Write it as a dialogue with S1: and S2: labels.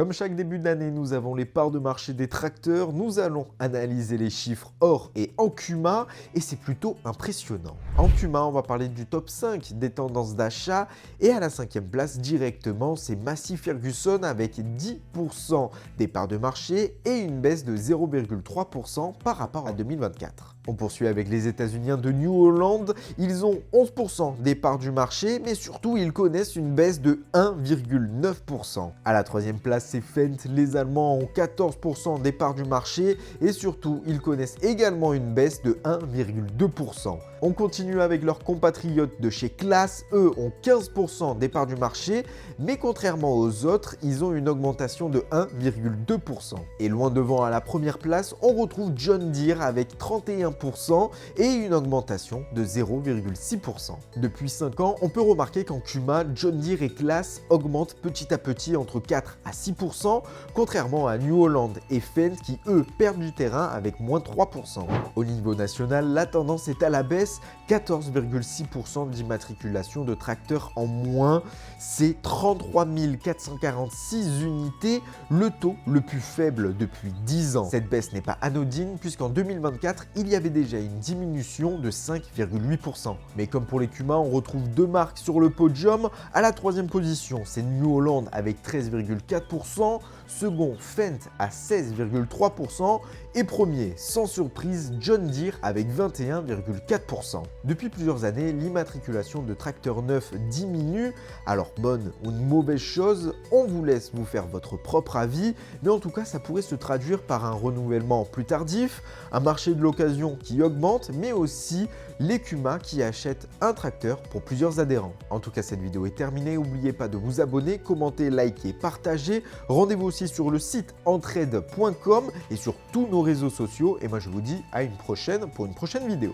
S1: Comme chaque début d'année, nous avons les parts de marché des tracteurs, nous allons analyser les chiffres hors et en CUMA et c'est plutôt impressionnant. En CUMA, on va parler du top 5 des tendances d'achat et à la 5e place directement, c'est Massey Ferguson avec 10% des parts de marché et une baisse de 0,3% par rapport à 2024. On poursuit avec les États-Unis de New Holland, ils ont 11% des parts du marché, mais surtout ils connaissent une baisse de 1,9%. À la 3e place, c'est Fendt, les Allemands ont 14% des parts du marché et surtout ils connaissent également une baisse de 1,2%. On continue avec leurs compatriotes de chez Claas, eux ont 15% des parts du marché, mais contrairement aux autres, ils ont une augmentation de 1,2%. Et loin devant à la première place, on retrouve John Deere avec 31% et une augmentation de 0,6%. Depuis 5 ans, on peut remarquer qu'en CUMA, John Deere et Claas augmentent petit à petit entre 4 à 6%, contrairement à New Holland et Fendt qui eux perdent du terrain avec moins 3%. Au niveau national, la tendance est à la baisse, 14,6% d'immatriculation de tracteurs en moins, c'est 33 446 unités, le taux le plus faible depuis 10 ans. Cette baisse n'est pas anodine puisqu'en 2024, il y avait déjà une diminution de 5,8%. Mais comme pour les CUMA, on retrouve deux marques sur le podium. À la 3e position, c'est New Holland avec 13,4%, second Fendt à 16,3% et premier, sans surprise, John Deere avec 21,4%. Depuis plusieurs années, l'immatriculation de tracteurs neufs diminue. Alors bonne ou une mauvaise chose, on vous laisse vous faire votre propre avis, mais en tout cas ça pourrait se traduire par un renouvellement plus tardif, un marché de l'occasion qui augmente, mais aussi les CUMA qui achètent un tracteur pour plusieurs adhérents. En tout cas cette vidéo est terminée, n'oubliez pas de vous abonner, commenter, liker, partager. Rendez-vous aussi sur le site entraide.com et sur tous nos réseaux sociaux et moi je vous dis à une prochaine pour une prochaine vidéo.